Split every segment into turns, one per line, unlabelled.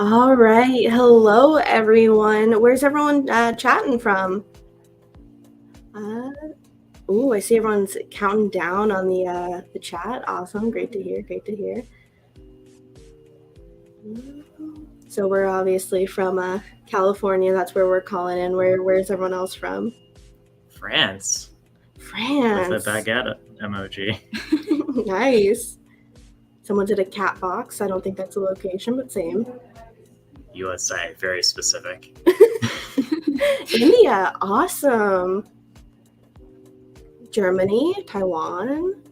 All right. Hello, everyone. Where's everyone chatting from? I see everyone's counting down on the chat. Awesome. Great to hear. Great to hear. So we're obviously from California. That's where we're calling in. Where's everyone else from?
France.
France.
With a baguette emoji.
Nice. Someone did a cat box. I don't think that's a location, but same.
USA, very specific.
India, awesome. Germany, Taiwan,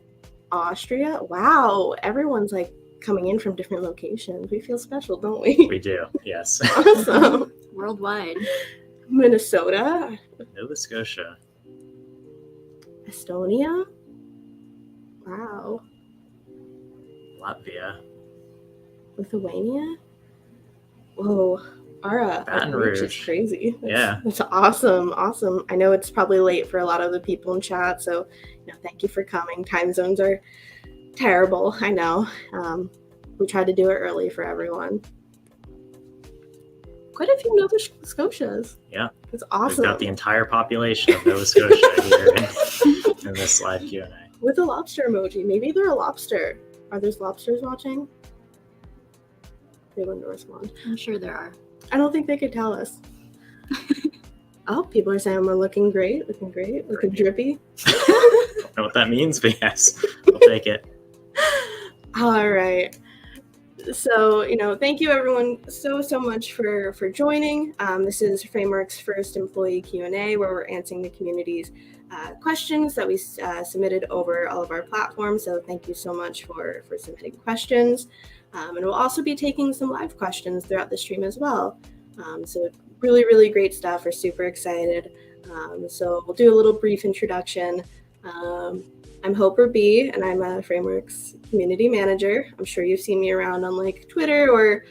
Austria. Wow, everyone's like coming in from different locations. We feel special, don't we?
We do, yes.
Awesome.
Worldwide.
Minnesota,
Nova Scotia,
Estonia. Wow.
Latvia,
Lithuania. Whoa, our
Baton
reach is
Rouge.
crazy.
Yeah.
That's awesome. I know it's probably late for a lot of the people in chat, so thank you for coming. Time zones are terrible, I know. We try to do it early for everyone. Quite a few Nova Scotias.
Yeah.
It's awesome.
We've got the entire population of Nova Scotia here in this live Q&A.
With a lobster emoji. Maybe they're a lobster. Are there lobsters watching? They wouldn't respond.
I'm sure there are.
I don't think they could tell us. Oh, people are saying we're looking great, looking drippy.
Don't know what that means, but yes, I'll take it.
All right. So, thank you everyone so much for joining. This is Framework's first employee Q&A, where we're answering the community's questions that we submitted over all of our platforms. So thank you so much for submitting questions. And we'll also be taking some live questions throughout the stream as well. So really, really great stuff. We're super excited. So we'll do a little brief introduction. I'm Hoper B, and I'm a Frameworks community manager. I'm sure you've seen me around on like Twitter or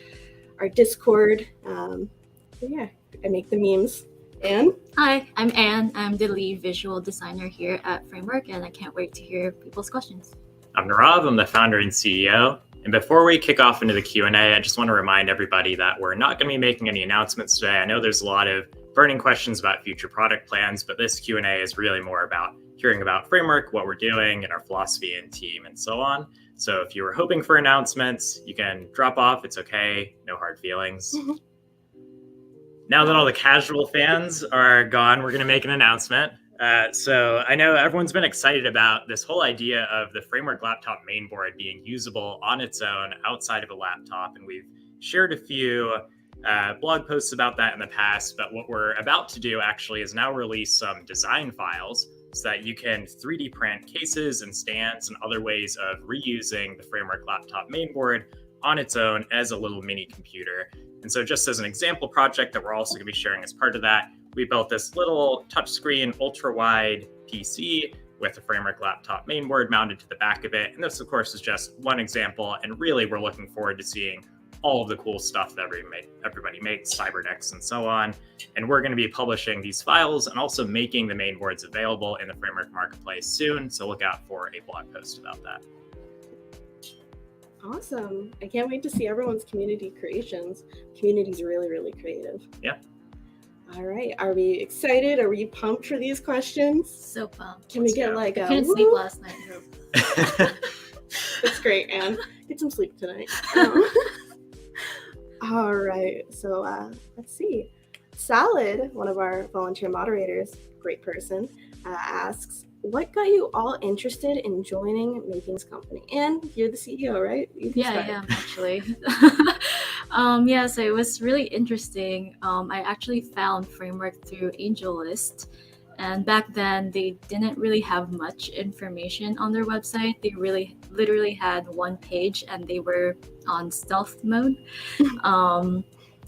our Discord. Yeah, I make the memes. Anne?
Hi, I'm Anne. I'm the lead visual designer here at Framework, and I can't wait to hear people's questions.
I'm Nirav. I'm the founder and CEO. And before we kick off into the Q&A, I just want to remind everybody that we're not going to be making any announcements today. I know there's a lot of burning questions about future product plans, but this Q&A is really more about hearing about Framework, what we're doing, and our philosophy and team, and so on. So if you were hoping for announcements, you can drop off. It's okay. No hard feelings. Mm-hmm. Now that all the casual fans are gone, we're going to make an announcement. So I know everyone's been excited about this whole idea of the Framework laptop mainboard being usable on its own outside of a laptop. And we've shared a few blog posts about that in the past. But what we're about to do actually is now release some design files so that you can 3D print cases and stands and other ways of reusing the Framework laptop mainboard on its own as a little mini computer. And so just as an example project that we're also going to be sharing as part of that, we built this little touchscreen ultra-wide PC with a Framework laptop mainboard mounted to the back of it. And this, of course, is just one example. And really, we're looking forward to seeing all of the cool stuff that everybody makes, cyberdecks and so on. And we're going to be publishing these files and also making the mainboards available in the Framework Marketplace soon. So look out for a blog post about that.
Awesome. I can't wait to see everyone's community creations. Community's really, really creative.
Yeah.
All right. Are we excited? Are we pumped for these questions?
So pumped.
Can we get like a...
I couldn't sleep last night.
That's great, Anne. Get some sleep tonight. All right. So let's see. Salad, one of our volunteer moderators, great person, asks, what got you all interested in joining making this company? And you're the CEO, right?
Yeah, I am actually. So it was really interesting. I actually found Framework through AngelList. And back then, they didn't really have much information on their website. They literally had one page and they were on stealth mode.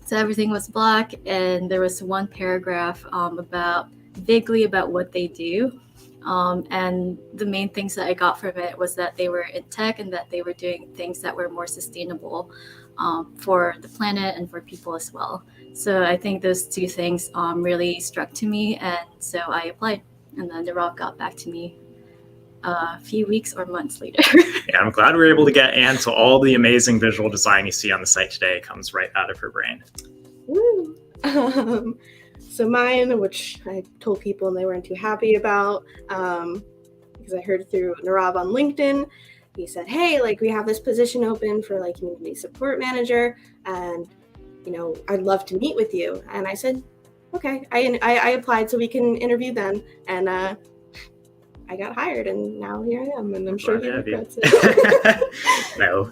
So everything was black and there was one paragraph vaguely about what they do. And the main things that I got from it was that they were in tech and that they were doing things that were more sustainable for the planet and for people as well. So I think those two things really struck to me, and so I applied, and then the Rob got back to me a few weeks or months later.
Yeah, I'm glad we were able to get Anne, so all the amazing visual design you see on the site today comes right out of her brain.
Woo! So mine, which I told people and they weren't too happy about, because I heard through Nirav on LinkedIn, he said, hey, like we have this position open for like community support manager, and I'd love to meet with you. And I said, okay. I applied so we can interview then, and I got hired, and now here I am, and I'm sure he regrets it.
No.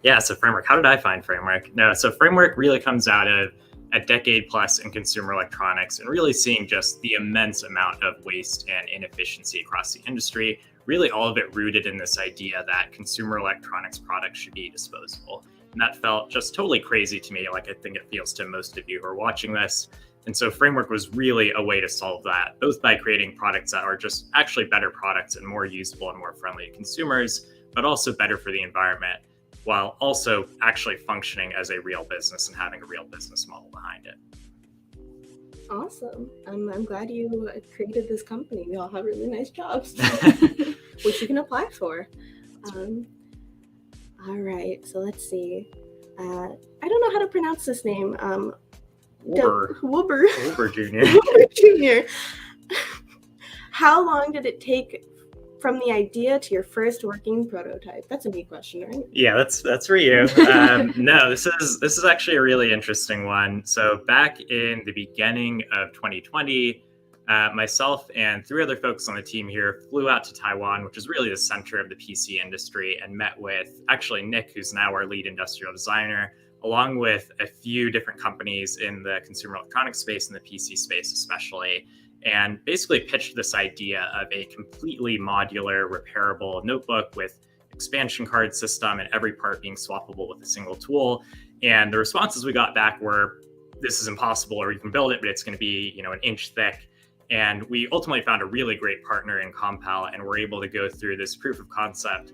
Yeah, so Framework. How did I find Framework? No, so Framework really comes out of a decade plus in consumer electronics and really seeing just the immense amount of waste and inefficiency across the industry, really all of it rooted in this idea that consumer electronics products should be disposable. And that felt just totally crazy to me, like I think it feels to most of you who are watching this. And so Framework was really a way to solve that, both by creating products that are just actually better products and more usable and more friendly to consumers, but also better for the environment, while also actually functioning as a real business and having a real business model behind it.
Awesome. I'm glad you created this company. We all have really nice jobs, which you can apply for. All right, so let's see. I don't know how to pronounce this name.
Woober Jr.
Woober Jr. How long did it take from the idea to your first working prototype? That's a neat question, right?
Yeah, that's for you. No, this is actually a really interesting one. So back in the beginning of 2020, myself and 3 other folks on the team here flew out to Taiwan, which is really the center of the PC industry, and met with actually Nick, who's now our lead industrial designer, along with a few different companies in the consumer electronics space and the PC space especially, and basically pitched this idea of a completely modular, repairable notebook with expansion card system and every part being swappable with a single tool. And the responses we got back were, this is impossible, or you can build it, but it's going to be, an inch thick. And we ultimately found a really great partner in Compal, and were able to go through this proof of concept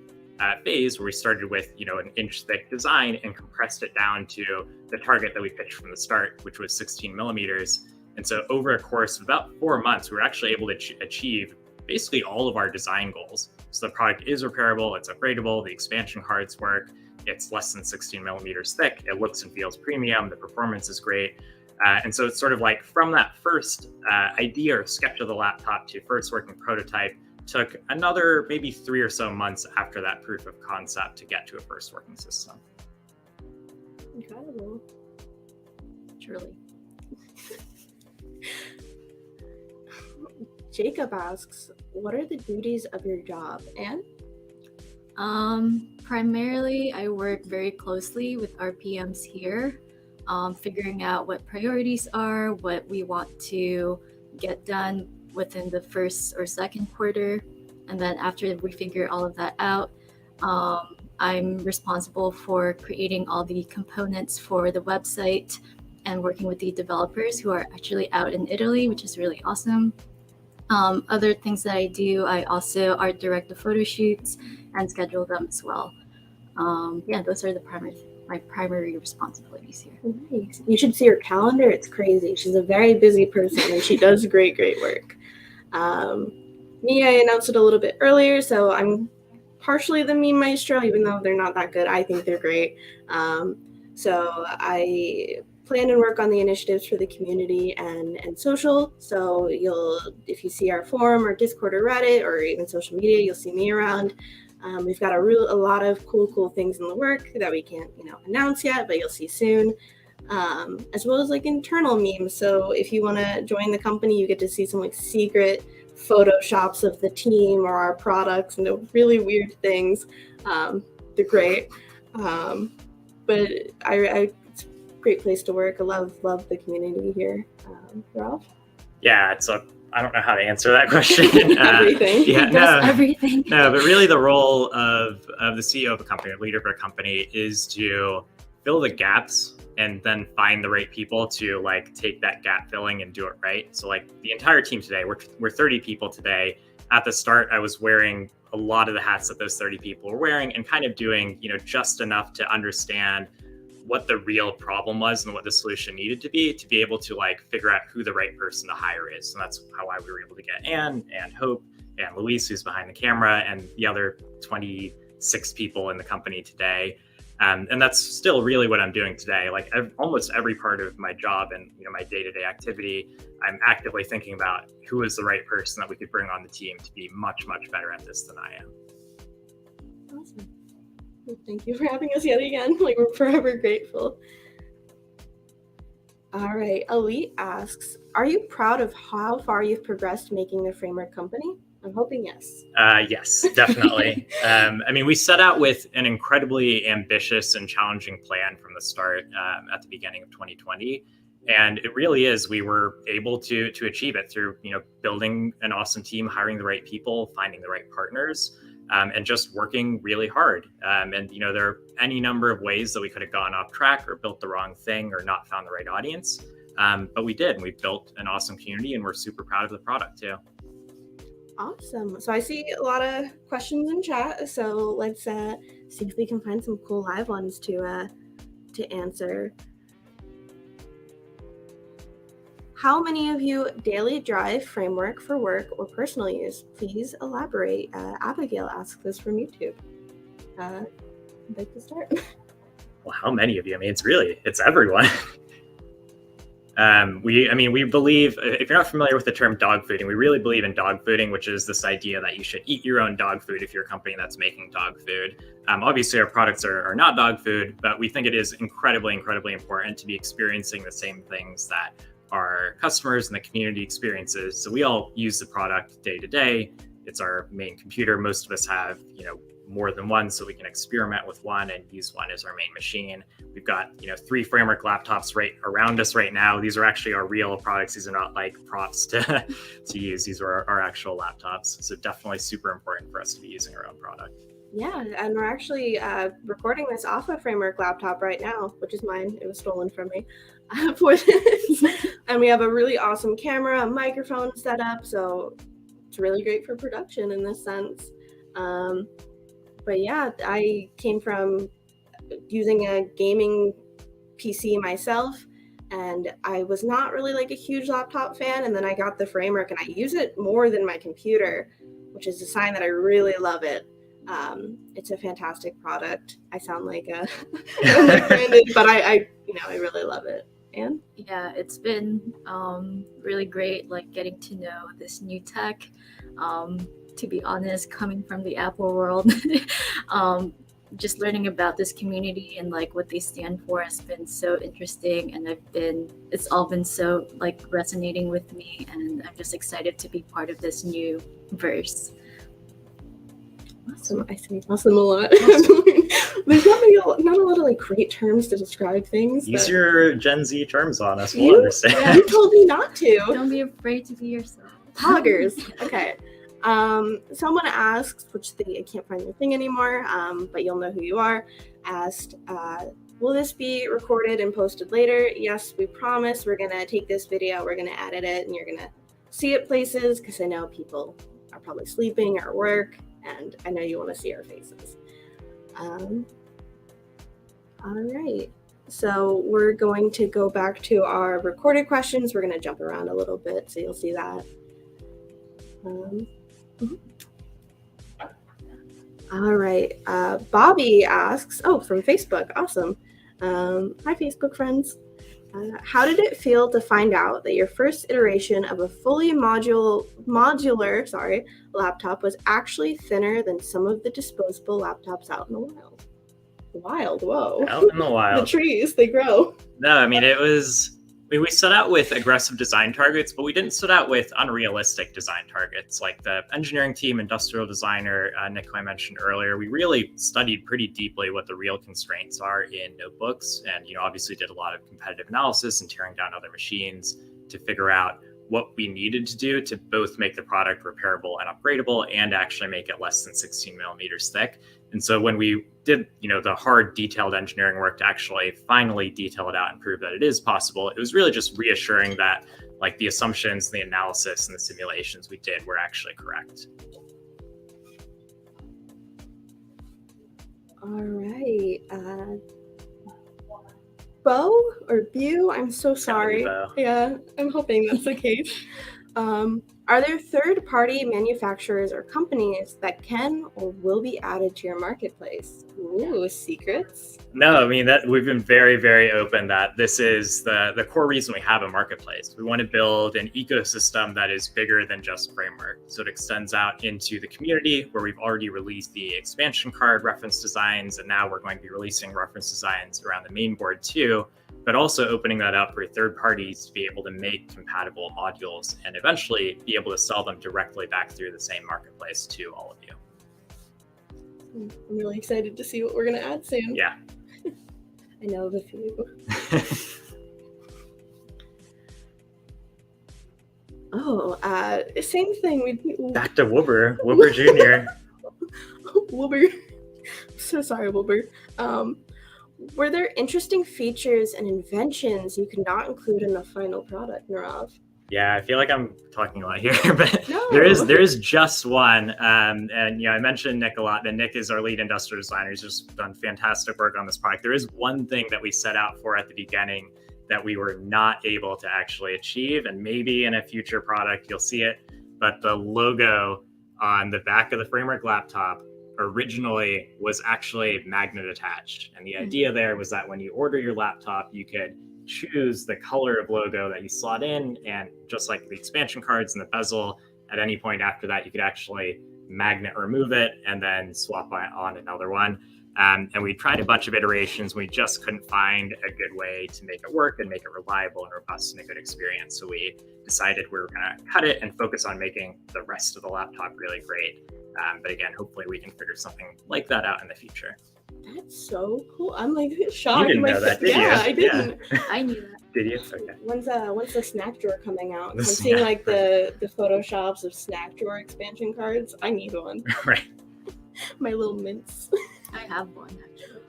phase where we started with, an inch thick design and compressed it down to the target that we pitched from the start, which was 16 millimeters. And so over a course of about 4 months, we were actually able to achieve basically all of our design goals. So the product is repairable, it's upgradable, the expansion cards work, it's less than 16 millimeters thick, it looks and feels premium, the performance is great. And so it's sort of like from that first idea or sketch of the laptop to first working prototype took another maybe 3 or so months after that proof of concept to get to a first working system.
Incredible.
Truly.
Jacob asks, what are the duties of your job? And
primarily I work very closely with our PMs here, figuring out what priorities are, what we want to get done within the first or second quarter. And then after we figure all of that out, I'm responsible for creating all the components for the website and working with the developers who are actually out in Italy, which is really awesome. Other things that I do, I also art direct the photo shoots and schedule them as well. Those are my primary responsibilities here.
Nice. You should see her calendar. It's crazy. She's a very busy person, and she does great work. Me, I announced it a little bit earlier, so I'm partially the meme maestro, even though they're not that good. I think they're great. So I plan and work on the initiatives for the community and social. So if you see our forum or Discord or Reddit or even social media, you'll see me around. We've got a lot of cool things in the work that we can't announce yet, but you'll see soon. As well as like internal memes. So if you want to join the company, you get to see some like secret photoshops of the team or our products and really weird things. They're great. But it's a great place to work. I love the community here. Ralph?
Yeah, I don't know how to answer that question.
Everything. Everything.
No, but really the role of the CEO of a company, or leader of a company, is to fill the gaps and then find the right people to like take that gap filling and do it right. So like the entire team today, we're 30 people today. At the start, I was wearing a lot of the hats that those 30 people were wearing and kind of doing, just enough to understand what the real problem was and what the solution needed to be able to like figure out who the right person to hire is. And that's how we were able to get Anne and Hope and Luis, who's behind the camera, and the other 26 people in the company today. And that's still really what I'm doing today. Like almost every part of my job and my day-to-day activity, I'm actively thinking about who is the right person that we could bring on the team to be much, much better at this than I am.
Awesome. Well, thank you for having us yet again. Like, we're forever grateful. All right, Elite asks, are you proud of how far you've progressed making the Framework company? I'm hoping yes.
Yes, definitely. I mean, we set out with an incredibly ambitious and challenging plan from the start at the beginning of 2020. And it really is, we were able to achieve it through, building an awesome team, hiring the right people, finding the right partners, and just working really hard. And, there are any number of ways that we could have gone off track or built the wrong thing or not found the right audience. But we did, and we built an awesome community, and we're super proud of the product too.
Awesome. So I see a lot of questions in chat. So let's see if we can find some cool live ones to answer. How many of you daily drive Framework for work or personal use? Please elaborate. Abigail asked this from YouTube. I'd like to start.
Well, how many of you? I mean, it's everyone. We believe, if you're not familiar with the term dog fooding, we really believe in dog fooding, which is this idea that you should eat your own dog food if you're a company that's making dog food. Obviously, our products are not dog food, but we think it is incredibly, incredibly important to be experiencing the same things that our customers and the community experiences. So we all use the product day to day. It's our main computer. Most of us have, more than one, so we can experiment with one and use one as our main machine. We've got 3 Framework laptops right around us right now. These are actually our real products. These are not like props to use. These are our actual laptops. So definitely super important for us to be using our own product.
Yeah, and we're actually recording this off a Framework laptop right now, which is mine. It was stolen from me for this. And we have a really awesome camera, a microphone set up, so it's really great for production in this sense. But yeah, I came from using a gaming PC myself, and I was not really like a huge laptop fan, and then I got the Framework and I use it more than my computer, which is a sign that I really love it. It's a fantastic product. I sound like branded, but I really love it. And
yeah, it's been really great, like getting to know this new tech. To be honest, coming from the Apple world, just learning about this community and like what they stand for has been so interesting, and it's all been so like resonating with me, and I'm just excited to be part of this new verse.
Awesome. I say awesome a lot. There's not a lot of like great terms to describe things.
Use your Gen Z terms on us. We'll understand.
Yeah, you told me not to.
Don't be afraid to be yourself.
Poggers. Okay. Someone asks, I can't find the thing anymore, but you'll know who you are, asked, will this be recorded and posted later? Yes, we promise. We're going to take this video, we're going to edit it, and you're going to see it places, because I know people are probably sleeping or work, and I know you want to see our faces. All right. So we're going to go back to our recorded questions. We're going to jump around a little bit, so you'll see that. All right. Bobby asks, from Facebook. Awesome. Hi, Facebook friends. How did it feel to find out that your first iteration of a fully modular laptop was actually thinner than some of the disposable laptops out in the wild? Wild, whoa.
Out in the wild.
The trees, they grow.
No, I mean, we set out with aggressive design targets, but we didn't set out with unrealistic design targets. Like the engineering team, industrial designer, Nick, who I mentioned earlier, we really studied pretty deeply what the real constraints are in notebooks, and obviously did a lot of competitive analysis and tearing down other machines to figure out what we needed to do to both make the product repairable and upgradable and actually make it less than 16 millimeters thick. And so when we did, the hard detailed engineering work to actually finally detail it out and prove that it is possible, it was really just reassuring that like the assumptions, the analysis, and the simulations we did were actually correct.
All right. Bo or Bu, I'm so sorry.
Bo.
Yeah, I'm hoping that's the case. Are there third-party manufacturers or companies that can or will be added to your marketplace? Ooh, secrets?
No, I mean that we've been very, very open that this is the core reason we have a marketplace. We want to build an ecosystem that is bigger than just Framework. So it extends out into the community where we've already released the expansion card reference designs, and now we're going to be releasing reference designs around the main board too, but also opening that up for third parties to be able to make compatible modules and eventually be able to sell them directly back through the same marketplace to all of you.
I'm really excited to see what we're going to add soon.
Yeah.
I know of a few. Same thing.
Back to Woober Jr.
Woober. So sorry, Woober. Were there interesting features and inventions you could not include in the final product, Nirav?
Yeah, I feel like I'm talking a lot here, but
No.
there is just one. And I mentioned Nick a lot, and Nick is our lead industrial designer. He's just done fantastic work on this product. There is one thing that we set out for at the beginning that we were not able to actually achieve, and maybe in a future product you'll see it. But the logo on the back of the Framework laptop originally was actually magnet attached. And the idea there was that when you order your laptop, you could choose the color of logo that you slot in, and just like the expansion cards and the bezel, at any point after that you could actually magnet remove it and then swap on another one. And we tried a bunch of iterations. We just couldn't find a good way to make it work and make it reliable and robust and a good experience. So we decided we were going to cut it and focus on making the rest of the laptop really great. But again, hopefully we can figure something like that out in the future.
That's so cool. I'm like shocked.
You didn't know that, did you?
Yeah, I didn't.
Yeah.
I knew that.
Did you? Okay.
When's the snack drawer coming out?
The
I'm seeing
snack
like the photoshops of snack drawer expansion cards. I need one.
Right.
My little mints.
I have one actually.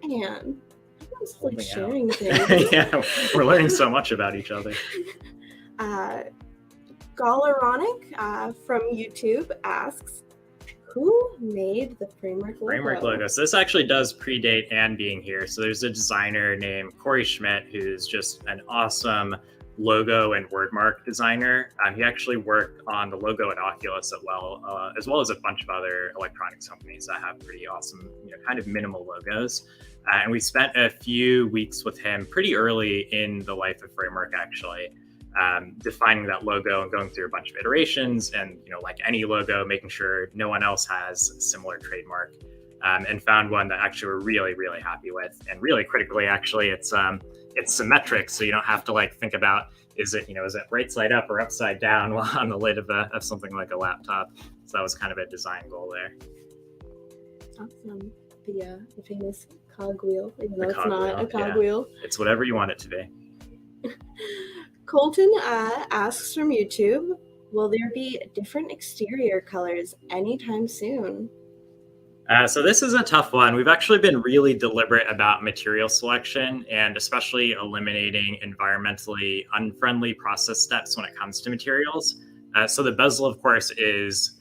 And I'm just like
Holding
sharing things.
Yeah, we're learning so much about each other.
Galaronic from YouTube asks, who made the Framework logo?
Framework logo. So this actually does predate Anne being here. So there's a designer named Corey Schmidt who's just an awesome logo and wordmark designer. He actually worked on the logo at Oculus as well as a bunch of other electronics companies that have pretty awesome, kind of minimal logos. And we spent a few weeks with him pretty early in the life of Framework, actually, defining that logo and going through a bunch of iterations and, like any logo, making sure no one else has a similar trademark, and found one that actually we're really, really happy with. And really critically, actually, it's symmetric. So you don't have to think about, is it right side up or upside down on the lid of something like a laptop. So that was kind of a design goal there.
Awesome. The famous cogwheel, even though it's not
cogwheel,
a cogwheel.
Yeah. It's whatever you want it to be.
Colton asks from YouTube, will there be different exterior colors anytime soon?
So this is a tough one. We've actually been really deliberate about material selection and especially eliminating environmentally unfriendly process steps when it comes to materials. So the bezel, of course, is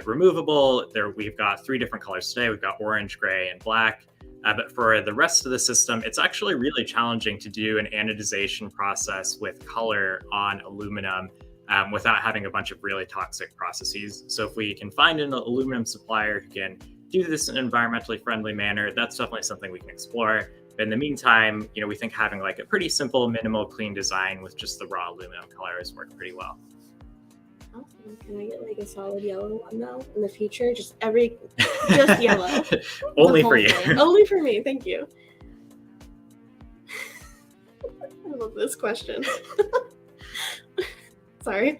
removable. We've got 3 different colors today. We've got orange, gray, and black. But for the rest of the system, it's actually really challenging to do an anodization process with color on aluminum without having a bunch of really toxic processes. So if we can find an aluminum supplier who can do this in an environmentally friendly manner, that's definitely something we can explore. But in the meantime, we think having a pretty simple, minimal, clean design with just the raw aluminum colors work pretty well.
Awesome. Can I get a solid yellow one though in the future? Just yellow.
Only for you.
Only for me. Thank you. I love this question. Sorry.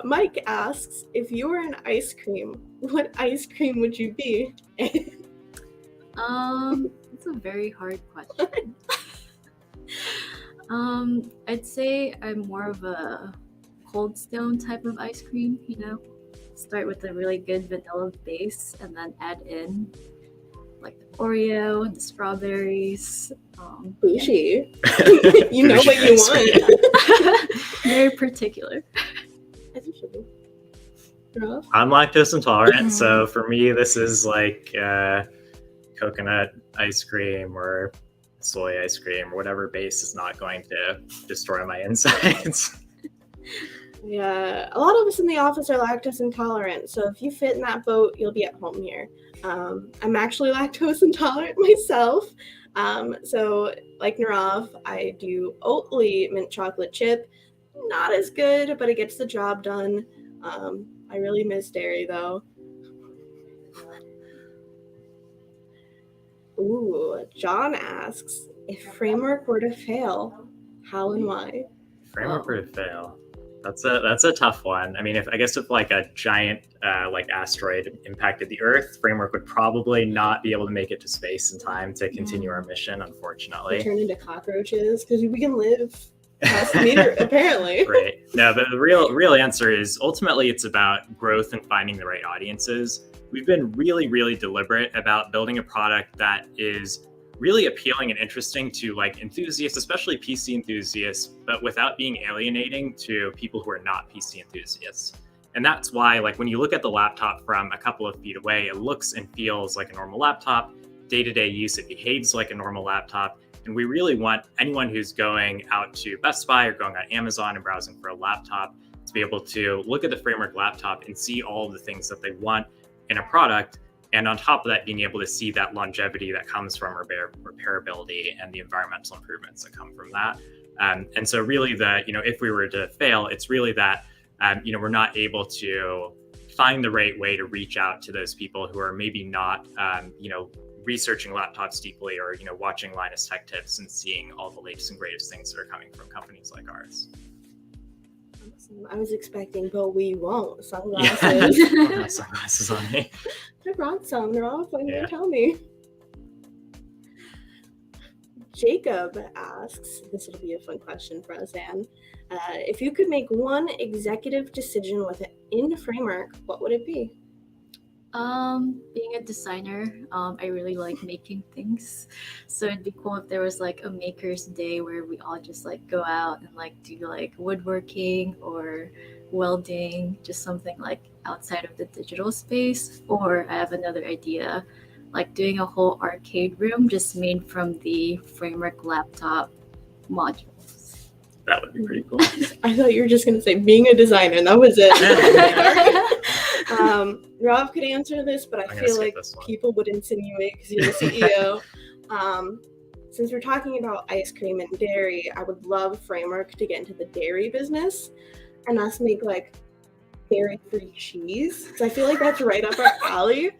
Mike asks, if you were an ice cream, what ice cream would you be?
It's a very hard question. I'd say I'm more of a Cold Stone type of ice cream, start with a really good vanilla base and then add in like the Oreo and the strawberries.
Bougie. You know what you want.
Very particular.
As you should be.
I'm lactose intolerant, so for me this is like coconut ice cream or soy ice cream or whatever base is not going to destroy my insides.
Yeah, a lot of us in the office are lactose intolerant, so if you fit in that boat, you'll be at home here. I'm actually lactose intolerant myself, so like Narav, I do Oatly mint chocolate chip. Not as good, but it gets the job done. I really miss dairy though. Ooh, John asks, if framework were to fail, how and why?
Framework were to fail. That's a tough one. I mean, if like a giant like asteroid impacted the Earth, framework would probably not be able to make it to space in time to continue our mission, unfortunately.
We turn into cockroaches because we can live past the meter, apparently.
Right. No, but the real answer is ultimately it's about growth and finding the right audiences. We've been really, really deliberate about building a product that is really appealing and interesting to like enthusiasts, especially PC enthusiasts, but without being alienating to people who are not PC enthusiasts. And that's why, like, when you look at the laptop from a couple of feet away, it looks and feels like a normal laptop. Day-to-day use, it behaves like a normal laptop. And we really want anyone who's going out to Best Buy or going on Amazon and browsing for a laptop to be able to look at the Framework laptop and see all of the things that they want in a product. And on top of that, being able to see that longevity that comes from repairability and the environmental improvements that come from that. And so really if we were to fail, it's really that, we're not able to find the right way to reach out to those people who are maybe not, researching laptops deeply or, watching Linus Tech Tips and seeing all the latest and greatest things that are coming from companies like ours.
I was expecting, but we won't. Sunglasses.
Yeah. I don't have sunglasses on me.
I brought some. They're off. Why didn't you tell me? Jacob asks, this will be a fun question for us, Anne. If you could make one executive decision within Framework, what would it be?
Being a designer, I really like making things. So it'd be cool if there was like a maker's day where we all just like go out and like do like woodworking or welding, just something like outside of the digital space. Or I have another idea, like doing a whole arcade room just made from the Framework laptop modules.
That would be pretty cool.
I thought you were just going to say being a designer, and that was it. Rob could answer this, but I feel like people would insinuate because you're the CEO. Since we're talking about ice cream and dairy, I would love Framework to get into the dairy business and us make like dairy-free cheese. Because I feel like that's right up our alley.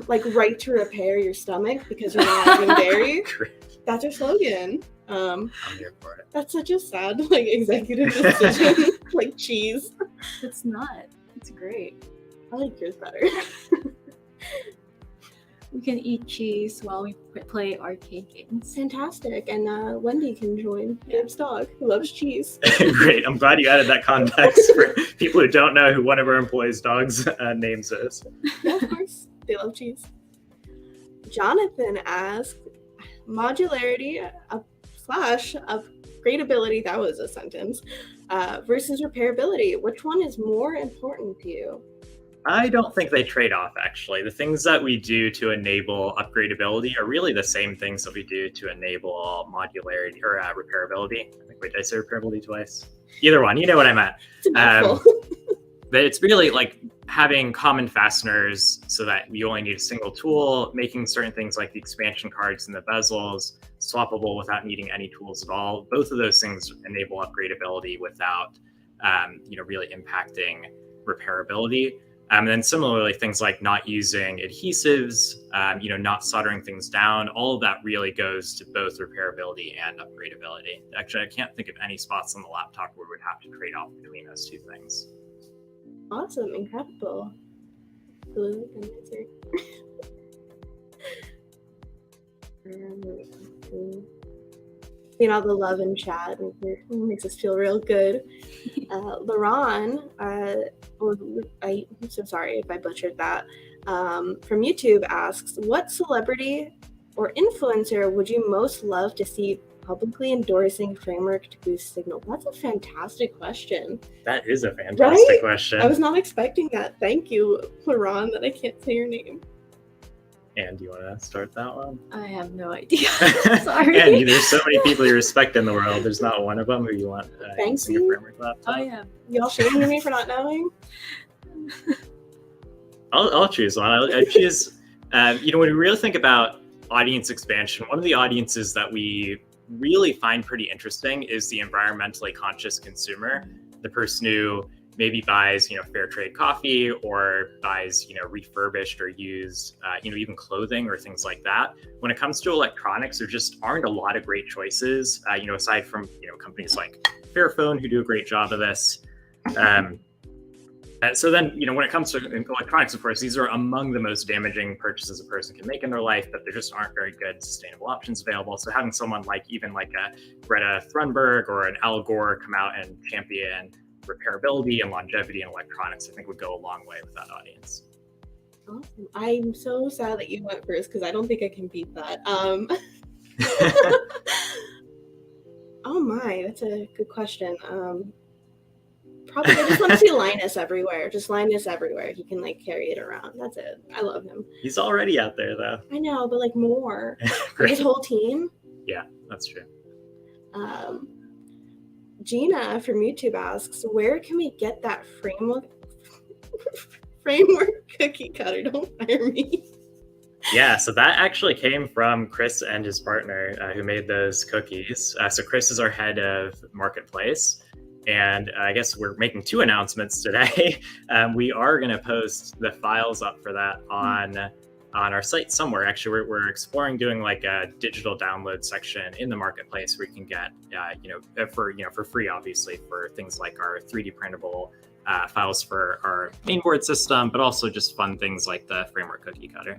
Like right to repair your stomach because you're not having dairy. That's our slogan.
I'm here for it.
That's such a sad like executive decision. Like cheese.
It's not. It's great.
I like yours better.
We can eat cheese while we play arcade games.
Fantastic. And Wendy can join Gabe's dog, who loves cheese.
Great. I'm glad you added that context for people who don't know who one of our employees' dogs' names is.
Yeah, of course. They love cheese. Jonathan asked, modularity / upgradability, that was a sentence, versus repairability. Which one is more important to you?
I don't think they trade off, actually. The things that we do to enable upgradability are really the same things that we do to enable modularity or repairability. I think, wait, did I say repairability twice? Either one, you know what I meant. But it's really like having common fasteners so that you only need a single tool, making certain things like the expansion cards and the bezels swappable without needing any tools at all. Both of those things enable upgradability without, really impacting repairability. And then similarly, things like not using adhesives, not soldering things down, all of that really goes to both repairability and upgradability. Actually, I can't think of any spots on the laptop where we'd have to trade off between those two things.
Awesome, incredible. All the love and chat makes us feel real good. Laron, I'm so sorry if I butchered that, from YouTube asks, what celebrity or influencer would you most love to see publicly endorsing Framework to boost signal? That's a fantastic question.
That is a fantastic question.
I was not expecting that. Thank you, Laron, that I can't say your name.
And do you want to start that one?
I have no idea. Sorry.
Again, there's so many people you respect in the world. There's not one of them who you want using your framework laptop.
Oh yeah.
Y'all shaming me for not knowing?
I'll choose one. I choose. When we really think about audience expansion, one of the audiences that we really find pretty interesting is the environmentally conscious consumer, the person who maybe buys, fair trade coffee, or buys, refurbished or used, even clothing or things like that. When it comes to electronics, there just aren't a lot of great choices, aside from, companies like Fairphone who do a great job of this. So then, when it comes to electronics, of course, these are among the most damaging purchases a person can make in their life, but there just aren't very good sustainable options available. So having someone like a Greta Thunberg or an Al Gore come out and champion repairability and longevity in electronics, I think would go a long way with that audience.
Awesome. I'm so sad that you went first because I don't think I can beat that. Oh my, that's a good question. Probably I just want to see Linus everywhere. Just Linus everywhere. He can carry it around. That's it. I love him.
He's already out there though.
I know, but more. His whole team.
Yeah, that's true.
Gina from YouTube asks, where can we get that framework cookie cutter? Don't fire me.
Yeah, so that actually came from Chris and his partner who made those cookies. So Chris is our head of marketplace. And I guess we're making two announcements today. We are going to post the files up for that on our site somewhere. Actually, we're exploring doing a digital download section in the marketplace where you can get, for free, obviously, for things like our 3D printable files for our mainboard system, but also just fun things like the framework cookie cutter.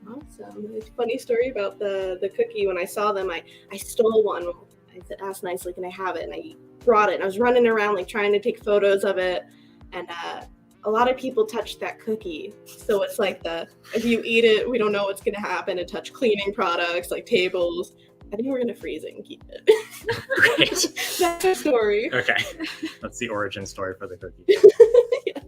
Awesome. It's a funny story about the cookie. When I saw them, I stole one. I asked nicely, can I have it? And I brought it, and I was running around trying to take photos of it, and a lot of people touched that cookie, so it's if you eat it, we don't know what's going to happen, and touch cleaning products like tables. I think we're going to freeze it and keep it.
Great.
That's the story.
Okay, that's the origin story for the cookie.
Yes.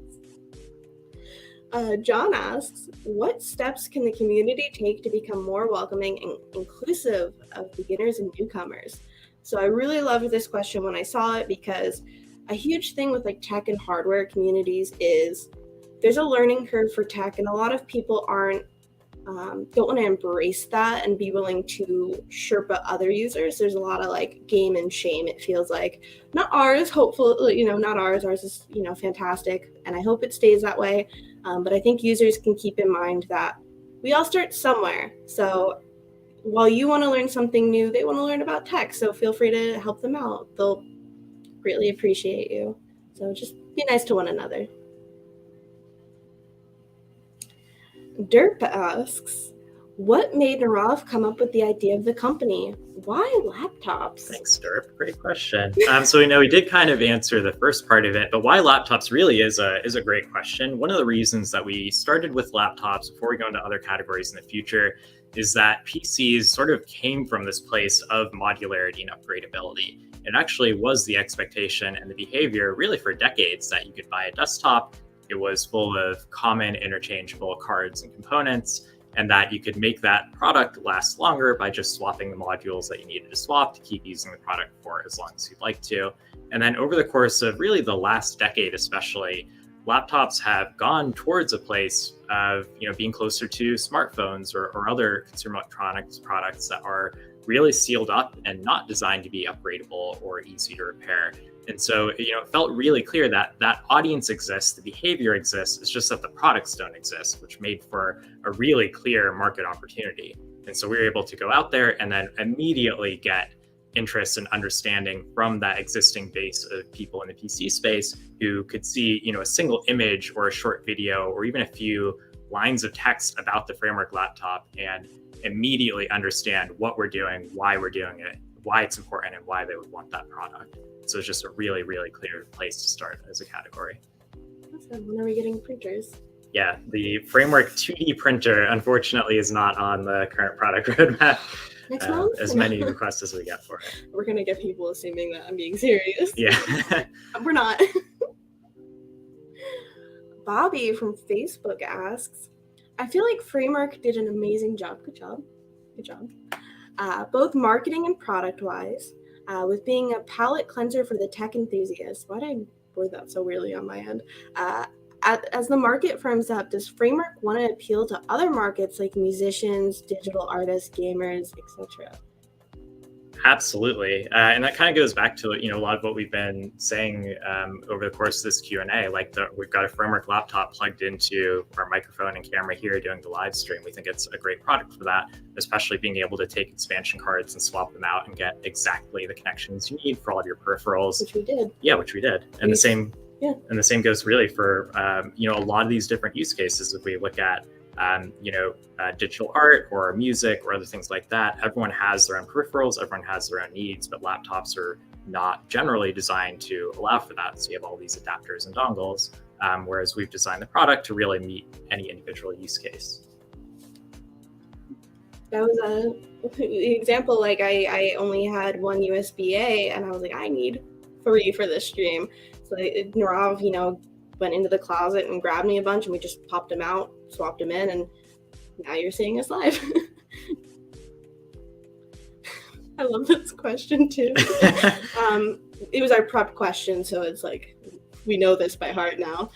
John asks, what steps can the community take to become more welcoming and inclusive of beginners and newcomers? So I really loved this question when I saw it, because a huge thing with tech and hardware communities is there's a learning curve for tech, and a lot of people don't want to embrace that and be willing to Sherpa other users. There's a lot of game and shame, it feels like. Not ours, hopefully, not ours. Ours is, fantastic, and I hope it stays that way. But I think users can keep in mind that we all start somewhere. So while you want to learn something new, they want to learn about tech. So feel free to help them out. They'll greatly appreciate you. So just be nice to one another. Derp asks, what made Narav come up with the idea of the company? Why laptops?
Thanks, Derp. Great question. So we know we did kind of answer the first part of it, but why laptops really is a great question. One of the reasons that we started with laptops before we go into other categories in the future is that PCs sort of came from this place of modularity and upgradability. It actually was the expectation and the behavior really for decades that you could buy a desktop. It was full of common interchangeable cards and components, and that you could make that product last longer by just swapping the modules that you needed to swap to keep using the product for as long as you'd like to. And then over the course of really the last decade especially, laptops have gone towards a place of being closer to smartphones or other consumer electronics products that are really sealed up and not designed to be upgradable or easy to repair. And so, it felt really clear that that audience exists, the behavior exists, it's just that the products don't exist, which made for a really clear market opportunity. And so we were able to go out there and then immediately get interest and understanding from that existing base of people in the PC space who could see, a single image or a short video or even a few lines of text about the framework laptop and immediately understand what we're doing, why we're doing it, why it's important, and why they would want that product. So it's just a really, really clear place to start as a category.
Awesome. When are we getting printers?
Yeah, the framework 2D printer, unfortunately, is not on the current product roadmap.
Next month?
As many requests as we get for it.
We're going to get people assuming that I'm being serious.
Yeah.
We're not. Bobby from Facebook asks, I feel like Framework did an amazing job. Good job. Both marketing and product-wise, with being a palette cleanser for the tech enthusiast. Why did I word that so weirdly on my end? As the market firms up, does Framework want to appeal to other markets like musicians, digital artists, gamers, etc.?
Absolutely, and that kind of goes back to a lot of what we've been saying over the course of this Q&A. Like we've got a Framework laptop plugged into our microphone and camera here doing the live stream. We think it's a great product for that, especially being able to take expansion cards and swap them out and get exactly the connections you need for all of your peripherals.
Which we did.
Yeah, which we did, and the same. Yeah, and the same goes really for a lot of these different use cases. If we look at digital art or music or other things like that, everyone has their own peripherals, everyone has their own needs, but laptops are not generally designed to allow for that. So you have all these adapters and dongles, whereas we've designed the product to really meet any individual use case.
That was an example. Like I only had one USB-A and I was like, I need 3 for this stream. So Nirav, went into the closet and grabbed me a bunch and we just popped them out, swapped them in, and now you're seeing us live. I love this question too. It was our prep question, so it's like we know this by heart now.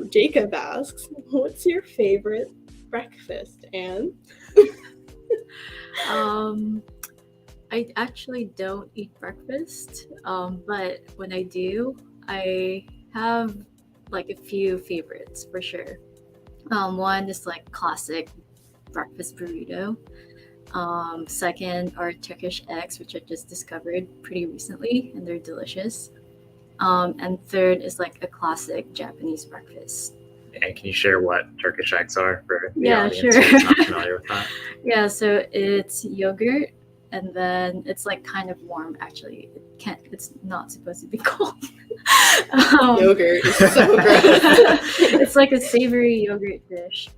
Jacob asks, what's your favorite breakfast, Anne?
I actually don't eat breakfast, but when I do, I have like a few favorites for sure. One is like classic breakfast burrito. Second are Turkish eggs, which I just discovered pretty recently, and they're delicious. And third is like a classic Japanese breakfast.
And can you share what Turkish eggs are for the audience
sure.
who's not familiar with that?
Yeah, so it's yogurt, and then it's like kind of warm. Actually, it's not supposed to be cold.
Yogurt is so gross.
It's like a savory yogurt dish.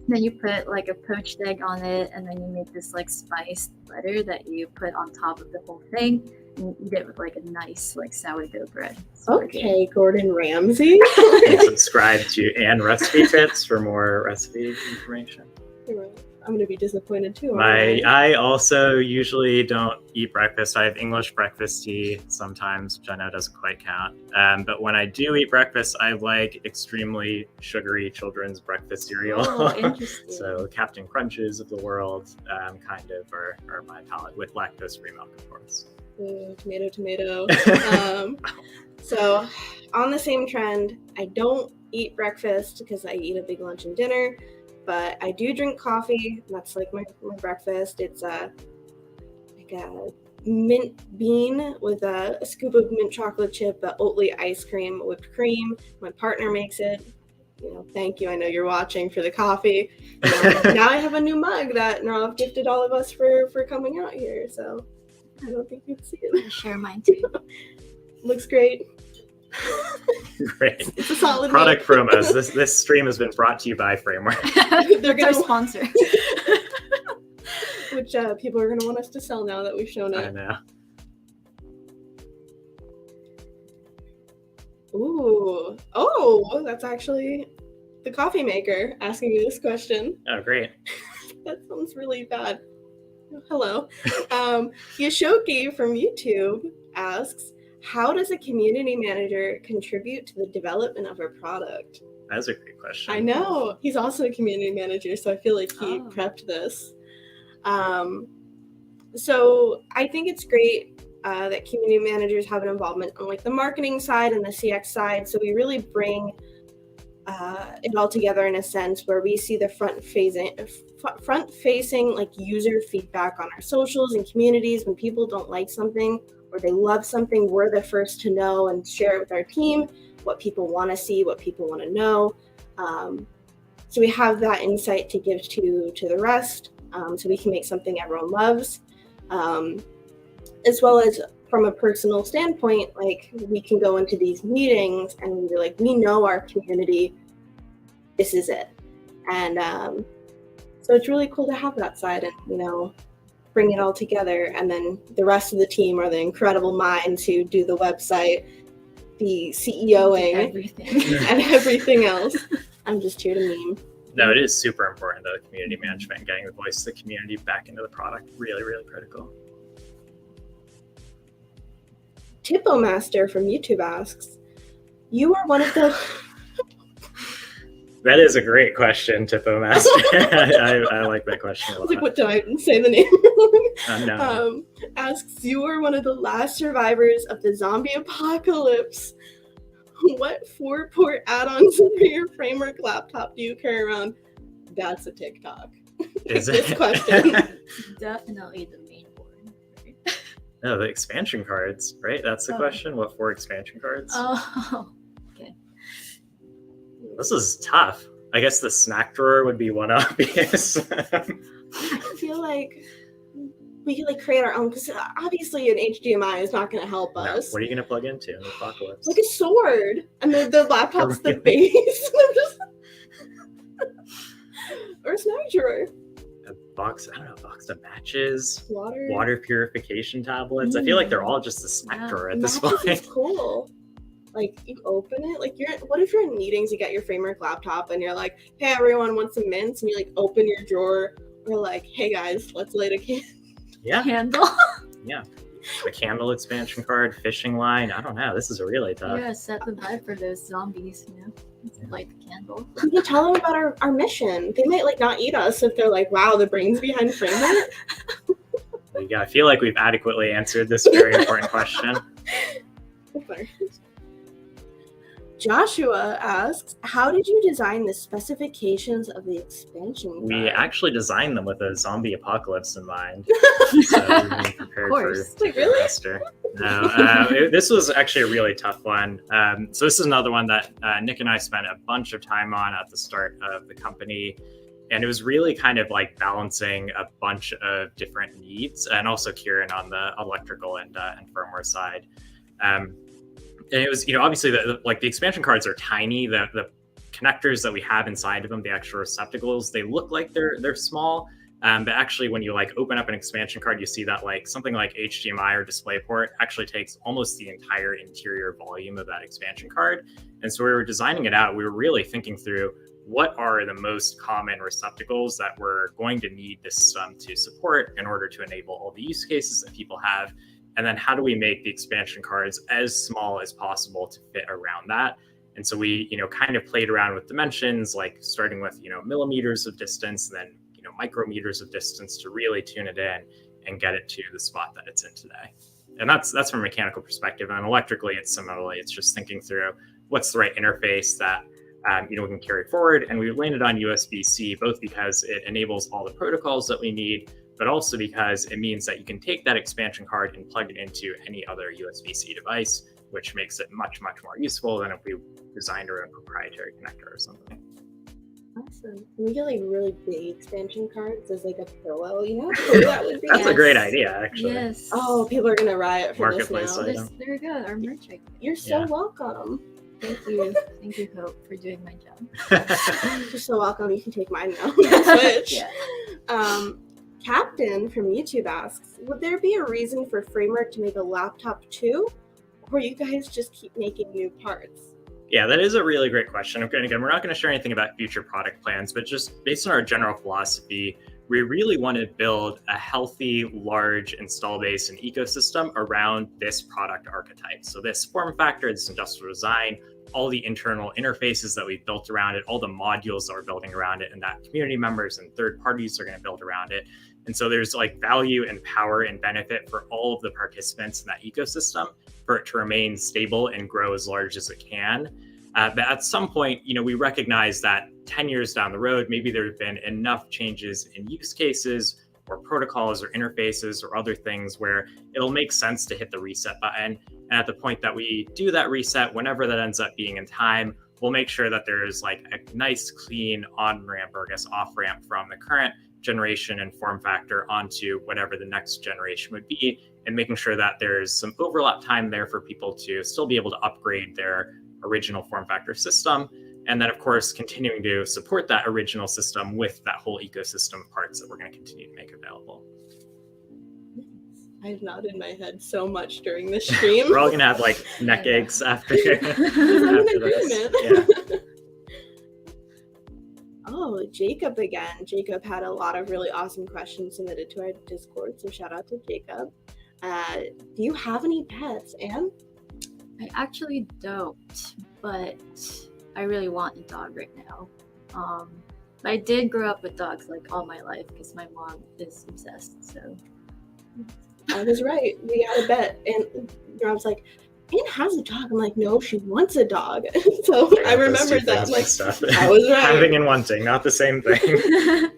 Then you put like a poached egg on it, and then you make this like spiced butter that you put on top of the whole thing, and you eat it with like a nice like sourdough bread.
Okay, Gordon Ramsay.
And subscribe to Anne Recipe Tips for more recipe information.
I'm going to be disappointed too.
I also usually don't eat breakfast. I have English breakfast tea sometimes, which I know doesn't quite count. But when I do eat breakfast, I like extremely sugary children's breakfast cereal.
Oh, interesting.
So Captain Crunches of the world kind of are my palate, with lactose-free milk, of course.
Ooh, tomato. So on the same trend, I don't eat breakfast because I eat a big lunch and dinner. But I do drink coffee. That's like my breakfast. It's like a mint bean with a scoop of mint chocolate chip, Oatly ice cream, whipped cream. My partner makes it. Thank you. I know you're watching for the coffee. Now I have a new mug that Nirav gifted all of us for coming out here. So I don't think you can see it.
I'll share mine too.
Looks great.
Great.
It's a solid
product promos. This stream has been brought to you by Framework.
They're going to sponsor.
Which people are going to want us to sell now that we've shown it.
I know.
Ooh. Oh, that's actually the coffee maker asking me this question.
Oh, great.
That sounds really bad. Hello. Yashoki from YouTube asks, how does a community manager contribute to the development of a product?
That's a great question.
I know. He's also a community manager, so I feel like he prepped this. So I think it's great that community managers have an involvement on like the marketing side and the CX side. So we really bring it all together in a sense where we see the front-facing like user feedback on our socials and communities. When people don't like something or they love something, we're the first to know and share it with our team, what people want to see, what people want to know. So we have that insight to give to the rest, so we can make something everyone loves. As well as from a personal standpoint, like we can go into these meetings and we're like, we know our community, this is it. And so it's really cool to have that side and, bring it all together. And then the rest of the team are the incredible minds who do the website, the CEOing, and everything else. I'm just here to meme.
No, it is super important, though, the community management and getting the voice of the community back into the product. Really, really critical.
Tippomaster from YouTube asks, you are one of the...
That is a great question, Tippomaster. I like that question a lot.
Like, what, did I say the name?
No.
Asks, you are one of the last survivors of the zombie apocalypse. What 4-port add-ons for your framework laptop do you carry around? That's a TikTok.
Is
This
it?
question.
Definitely the main board. Right?
No, the expansion cards, right? That's the question. What 4 expansion cards?
Oh, okay.
This is tough. I guess the snack drawer would be one obvious.
I feel like we could like create our own, because obviously an HDMI is not going to help us.
What are you going to plug into in the apocalypse?
Like a sword, and the laptop's the base. Or a snack drawer.
A box of matches,
Water.
water purification tablets. I feel like they're all just a snack drawer at this
Matches
point.
is cool. Like, you open it, like, what if you're in meetings, you got your framework laptop, and you're like, hey, everyone wants some mints, and you, like, open your drawer, or like, hey, guys, let's light a
Candle.
Yeah. The candle expansion card, fishing line. I don't know. This is really tough.
Yeah, set the vibe for those zombies, you know? Light the candle.
We can tell them about our mission. They might, like, not eat us if they're like, wow, the brains behind framework.
Yeah, I feel like we've adequately answered this very important question.
Joshua asks, how did you design the specifications of the expansion card?
We actually designed them with a zombie apocalypse in mind. So we were prepared for disaster. No, this was actually a really tough one. So this is another one that Nick and I spent a bunch of time on at the start of the company. And it was really kind of like balancing a bunch of different needs, and also Kieran on the electrical and firmware side. And it was, obviously the expansion cards are tiny. The connectors that we have inside of them, the extra receptacles, they look like they're small. But actually, when you open up an expansion card, you see that something like HDMI or DisplayPort actually takes almost the entire interior volume of that expansion card. And so we were designing it out. We were really thinking through what are the most common receptacles that we're going to need this system to support in order to enable all the use cases that people have. And then how do we make the expansion cards as small as possible to fit around that? And so we, kind of played around with dimensions, like starting with, millimeters of distance, and then, micrometers of distance to really tune it in and get it to the spot that it's in today. And that's from a mechanical perspective. And electrically, it's similarly, it's just thinking through what's the right interface that, we can carry forward. And we landed on USB-C, both because it enables all the protocols that we need, but also because it means that you can take that expansion card and plug it into any other USB-C device, which makes it much, much more useful than if we designed our own proprietary connector or something.
Awesome. We get really big expansion cards as a pillow, that would be.
That's a great idea, actually.
Yes.
Oh, people are gonna riot for this
Marketplace
now.
item.
There we go, our merch.
You're so welcome.
Thank you, Hope, for doing my job.
You're so welcome. You can take mine now. Switch.
Yeah.
Captain from YouTube asks, would there be a reason for Framework to make a laptop too? Or you guys just keep making new parts?
Yeah, that is a really great question. Okay, again, we're not going to share anything about future product plans, but just based on our general philosophy, we really want to build a healthy, large install base and ecosystem around this product archetype. So this form factor, this industrial design, all the internal interfaces that we've built around it, all the modules that we're building around it, and that community members and third parties are going to build around it. And so there's value and power and benefit for all of the participants in that ecosystem for it to remain stable and grow as large as it can. But at some point, we recognize that 10 years down the road, maybe there have been enough changes in use cases or protocols or interfaces or other things where it'll make sense to hit the reset button. And at the point that we do that reset, whenever that ends up being in time, we'll make sure that there's a nice, clean on-ramp or off-ramp from the current generation and form factor onto whatever the next generation would be, and making sure that there's some overlap time there for people to still be able to upgrade their original form factor system. And then, of course, continuing to support that original system with that whole ecosystem of parts that we're going to continue to make available.
I've nodded my head so much during this stream.
We're all going to have neck aches after,
I'm in
after this.
agreement.
Yeah.
Oh, Jacob again. Jacob had a lot of really awesome questions submitted to our Discord, so shout out to Jacob. Do you have any pets, Anne?
I actually don't, but I really want a dog right now. But I did grow up with dogs like all my life because my mom is obsessed. So
I was right. We got a bet, and I was like, Anne has a dog. I'm like, no, she wants a dog. So I remembered that. Like, I was right.
Having and wanting, not the same thing.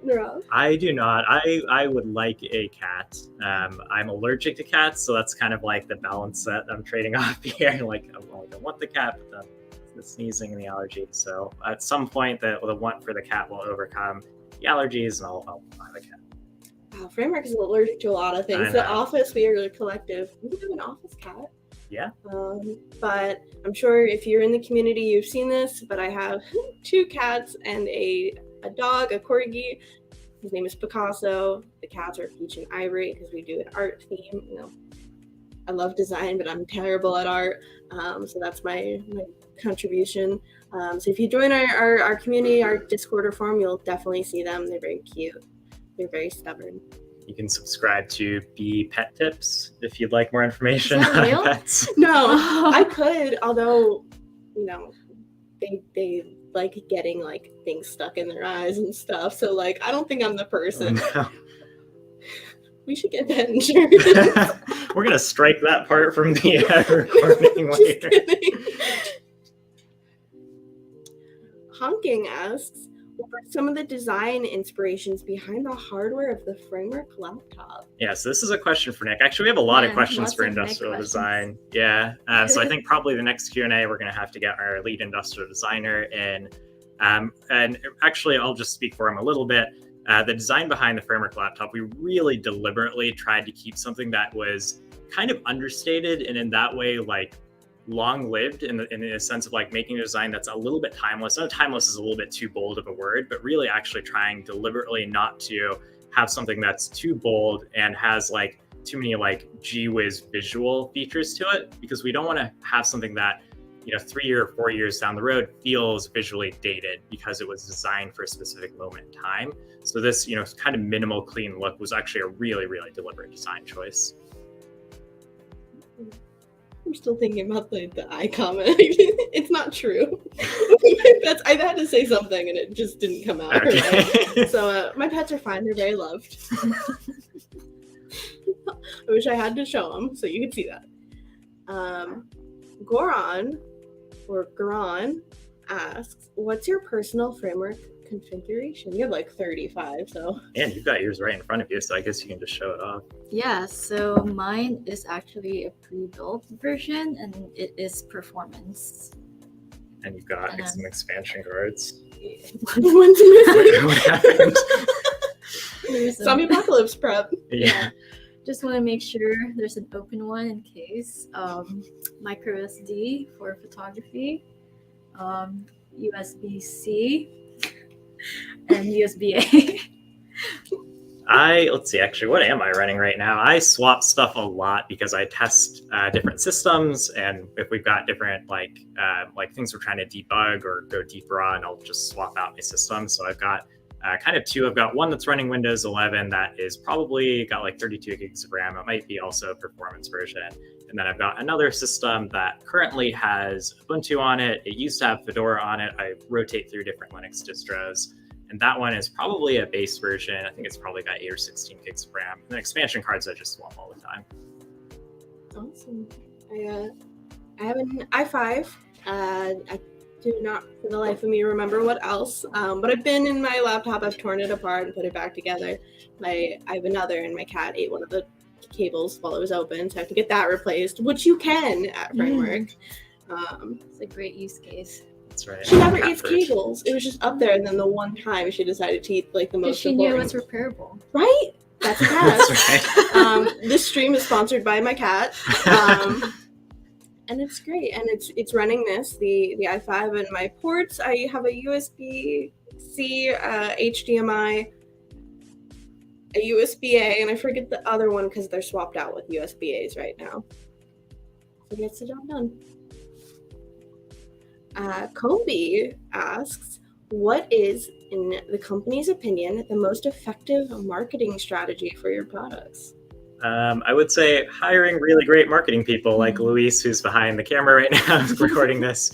No.
I do not. I would like a cat. I'm allergic to cats, so that's kind of like the balance that I'm trading off here. Like, I want the cat, but then the sneezing and the allergies. So at some point, the want for the cat will overcome the allergies, and I'll buy the cat.
Wow, Framework is allergic to a lot of things. The office, we are a collective. We have an office cat.
Yeah.
But I'm sure if you're in the community, you've seen this, but I have 2 cats and a dog, a corgi. His name is Picasso. The cats are Peach and Ivory because we do an art theme. You know, I love design, but I'm terrible at art. So that's my contribution. So if you join our community, our Discord or forum, you'll definitely see them. They're very cute. They're very stubborn.
You can subscribe to Bee Pet Tips if you'd like more information
Is that
on
real?
pets.
No, I could, although, you know, they like getting like things stuck in their eyes and stuff. So like, I don't think I'm the person.
Oh, no.
We should get that insurance.
We're gonna strike that part from the recording later.
Honking asks, what are some of the design inspirations behind the hardware of the Framework laptop?
Yeah, so this is a question for Nick. Actually, we have a lot of questions
lots
for
of Nick
industrial
questions.
design. Yeah, so I think probably the next Q&A, we're going to have to get our lead industrial designer in. And actually, I'll just speak for him a little bit. The design behind the Framework laptop, we really deliberately tried to keep something that was kind of understated, and in that way, like, long-lived in the sense of like making a design that's a little bit timeless. I know timeless is a little bit too bold of a word, but really actually trying deliberately not to have something that's too bold and has like too many like gee whiz visual features to it, because we don't want to have something that, you know, 3 or 4 years down the road feels visually dated because it was designed for a specific moment in time. So this, you know, kind of minimal clean look was actually a really, really deliberate design choice.
I'm still thinking about the eye comment. It's not true. I've had to say something and it just didn't come out.
Okay.
Right. So my pets are fine. They're very loved. I wish I had to show them so you could see that. Goran asks, what's your personal Framework configuration? You have like 35, so.
And you've got yours right in front of you, so I guess you can just show it off.
Yeah, so mine is actually a pre-built version, and it is performance.
And you've got some expansion cards.
One's missing.
What happened?
Zombie apocalypse prep.
Yeah.
Just want to make sure there's an open one in case. Micro SD for photography, USB-C, and USB-A.
Let's see, actually, what am I running right now? I swap stuff a lot because I test different systems, and if we've got different like things we're trying to debug or go deeper on, I'll just swap out my system. So I've got kind of 2. I've got one that's running Windows 11 that is probably got like 32 gigs of RAM. It might be also a performance version. And then I've got another system that currently has Ubuntu on it. It used to have Fedora on it. I rotate through different Linux distros. And that one is probably a base version. I think it's probably got 8 or 16 gigs of RAM. And then expansion cards I just swap all the time.
Awesome. I have an i5. I do not for the life of me remember what else. But I've been in my laptop, I've torn it apart and put it back together. I have another, and my cat ate one of the cables while it was open, so I have to get that replaced, which you can at Framework.
It's a great use case.
That's right.
She never eats cables. It was just up there, and then the one time she decided to eat like the most
She knew it's repairable.
Right? That's a cat.
That's right.
This stream is sponsored by my cat. And it's great, and it's running the i5, and my ports. I have a USB-C, HDMI, a USB-A, and I forget the other one because they're swapped out with USB-As right now. So it gets the job done. Kobe asks, what is, in the company's opinion, the most effective marketing strategy for your products?
I would say hiring really great marketing people like Luis, who's behind the camera right now recording this.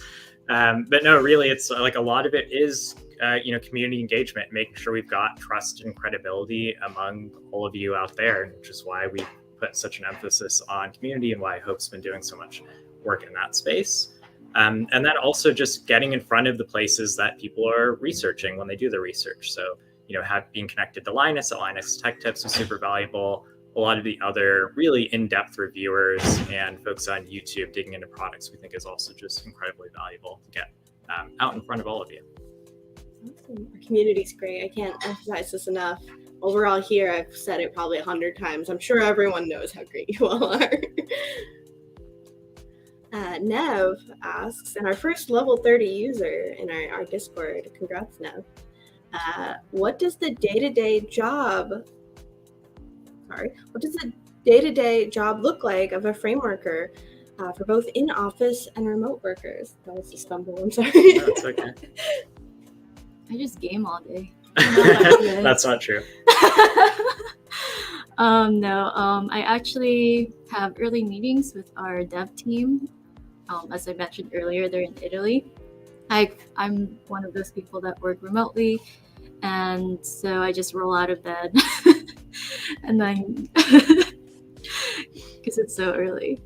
But no, really, it's like a lot of it is community engagement, making sure we've got trust and credibility among all of you out there, which is why we put such an emphasis on community and why Hope's been doing so much work in that space. And then also just getting in front of the places that people are researching when they do the research. So, being connected to Linus at Linus Tech Tips was super valuable. A lot of the other really in-depth reviewers and folks on YouTube digging into products we think is also just incredibly valuable to get out in front of all of you.
Awesome. Our community's great. I can't emphasize this enough. Overall here, I've said it probably 100 times. I'm sure everyone knows how great you all are. Nev asks, and our first level 30 user in our Discord, congrats Nev, what does the day-to-day job look like of a frameworker for both in-office and remote workers? That was a stumble, I'm sorry.
No, it's okay.
I just game all day.
That's not true.
No, I actually have early meetings with our dev team. As I mentioned earlier, they're in Italy. I'm one of those people that work remotely, and so I just roll out of bed and then because it's so early,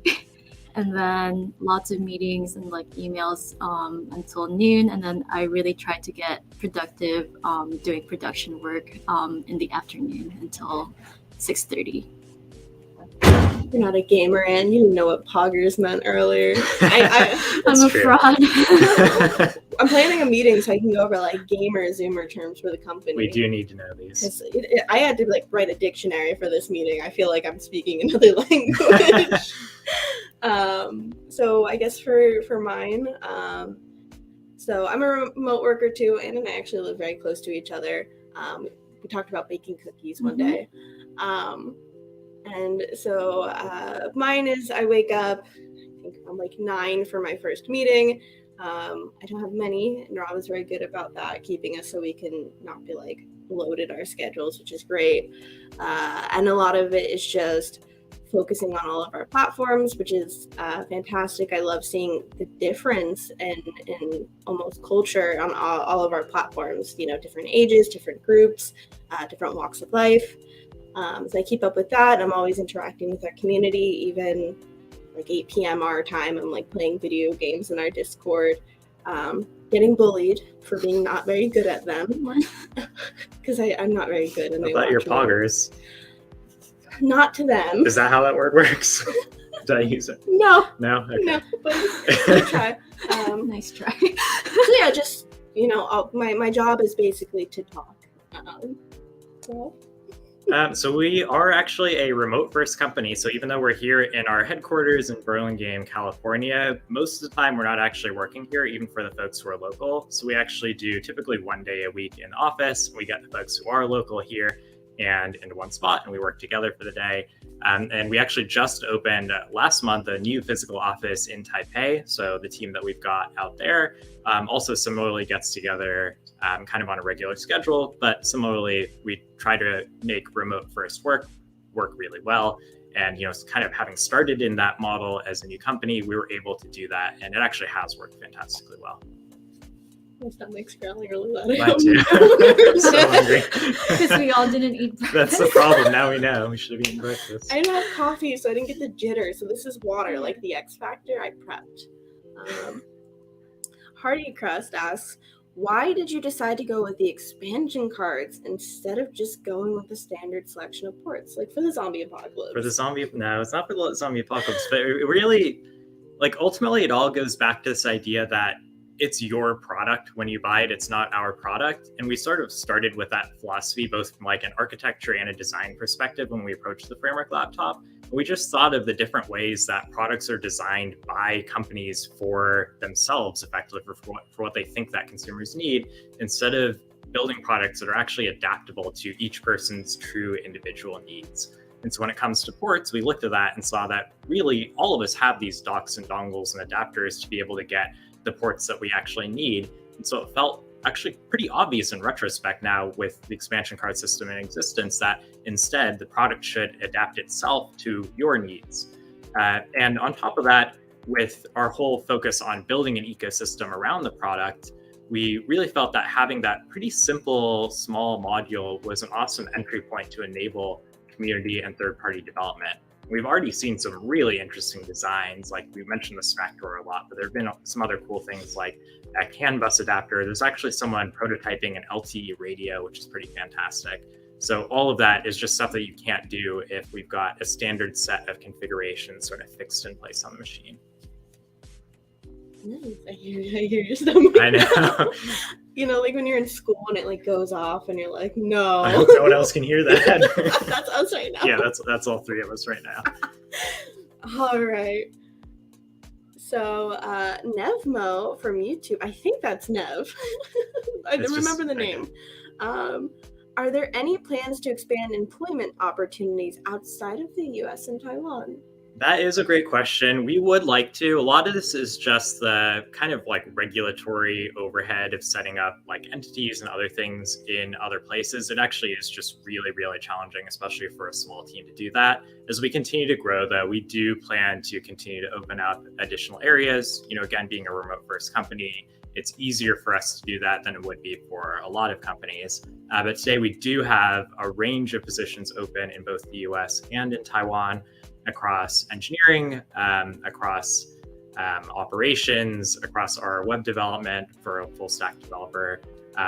and then lots of meetings and like emails until noon, and then I really try to get productive doing production work in the afternoon until 6:30.
You're not a gamer, and you didn't know what poggers meant earlier.
I'm a fraud.
I'm planning a meeting so I can go over like gamer Zoomer terms for the company.
We do need to know these.
I had to like write a dictionary for this meeting. I feel like I'm speaking another language. So I guess for mine, so I'm a remote worker too, Anna and I actually live very close to each other. We talked about baking cookies one day. And so mine is I wake up, I think I'm like 9 for my first meeting. I don't have many, and Rob is very good about that, keeping us so we can not be like loaded our schedules, which is great. And a lot of it is just focusing on all of our platforms, which is fantastic. I love seeing the difference in almost culture on all of our platforms, different ages, different groups, different walks of life. So I keep up with that. I'm always interacting with our community, even like 8 p.m. our time. I'm like playing video games in our Discord, getting bullied for being not very good at them because I'm not very good. And
I thought you're poggers.
Not to them.
Is that how that word works? Did I use it?
No.
No? Okay.
No, but good try.
Nice try.
So yeah, just, my job is basically to talk.
So we are actually a remote first company. So even though we're here in our headquarters in Burlingame, California, most of the time we're not actually working here, even for the folks who are local. So we actually do typically 1 day a week in office. We get the folks who are local here and into one spot, and we work together for the day. And we actually just opened last month a new physical office in Taipei. So the team that we've got out there also similarly gets together kind of on a regular schedule, but similarly, we try to make remote first work really well. And, kind of having started in that model as a new company, we were able to do that. And it actually has worked fantastically well.
My stomach's growling really loud.
Mine too. I'm so hungry.
Because we all didn't eat breakfast.
That's the problem. Now we know. We should have eaten breakfast.
I didn't have coffee, so I didn't get the jitter. So this is water, like the X Factor. I prepped. Hardy Crust asks, why did you decide to go with the expansion cards instead of just going with the standard selection of ports, like for the zombie apocalypse?
No, it's not for the zombie apocalypse, but it really, ultimately it all goes back to this idea that it's your product when you buy it, it's not our product. And we sort of started with that philosophy, both from an architecture and a design perspective when we approached the Framework laptop. We just thought of the different ways that products are designed by companies for themselves, effectively for what they think that consumers need, instead of building products that are actually adaptable to each person's true individual needs. And so when it comes to ports, we looked at that and saw that really all of us have these docks and dongles and adapters to be able to get the ports that we actually need. And so it felt actually pretty obvious in retrospect now with the expansion card system in existence that instead the product should adapt itself to your needs. And on top of that, with our whole focus on building an ecosystem around the product, we really felt that having that pretty simple, small module was an awesome entry point to enable community and third-party development. We've already seen some really interesting designs, like we mentioned the smack drawer a lot, but there have been some other cool things like a CAN bus adapter. There's actually someone prototyping an LTE radio, which is pretty fantastic. So all of that is just stuff that you can't do if we've got a standard set of configurations sort of fixed in place on the machine.
Nice. I hear your stomach.
I know.
You know, like when you're in school and it like goes off and you're like, no.
I hope no one else can hear that.
That's us right now.
Yeah, that's all three of us right now.
All right. So Nevmo from YouTube, I think that's Nev. I don't remember the name. Are there any plans to expand employment opportunities outside of the US and Taiwan?
That is a great question. We would like to. A lot of this is just the kind of like regulatory overhead of setting up like entities and other things in other places. It actually is just really, really challenging, especially for a small team to do that. As we continue to grow, though, we do plan to continue to open up additional areas. You know, again, being a remote first company, it's easier for us to do that than it would be for a lot of companies. But today we do have a range of positions open in both the US and in Taiwan, across engineering, across operations, across our web development for a full stack developer.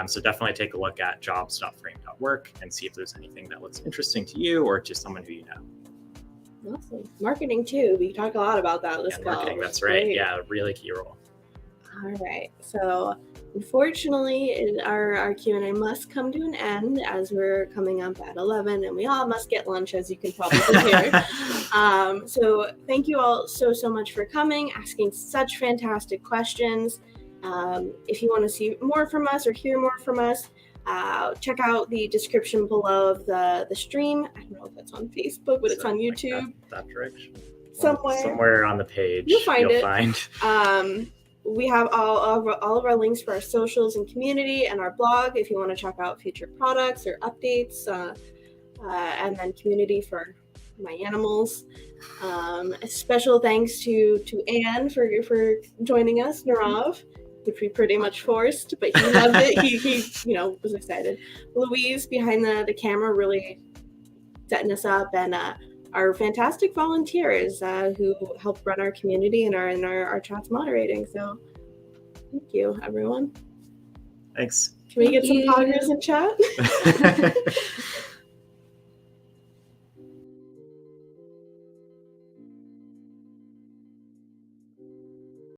So definitely take a look at jobs.frame.work and see if there's anything that looks interesting to you or to someone who you know.
Awesome. Marketing too. We talk a lot about that this call.
Marketing, that's right. Great. Yeah, really key role.
All right. So unfortunately, our Q&A must come to an end as we're coming up at 11 and we all must get lunch, as you can probably hear. So thank you all so much for coming, asking such fantastic questions. If you want to see more from us or hear more from us, check out the description below of the stream. I don't know if it's on Facebook, but it's on YouTube.
Like that direction.
Somewhere
on the page.
You'll find. We have all of our links for our socials and community and our blog if you want to check out future products or updates, and then community for my animals. A special thanks to Anne for joining us, Narav, which we pretty much forced, but he loved it. He was excited. Louise behind the camera really setting us up, and our fantastic volunteers who help run our community and are in our chats moderating. So thank you, everyone.
Thanks.
Can we get some poggers in chat?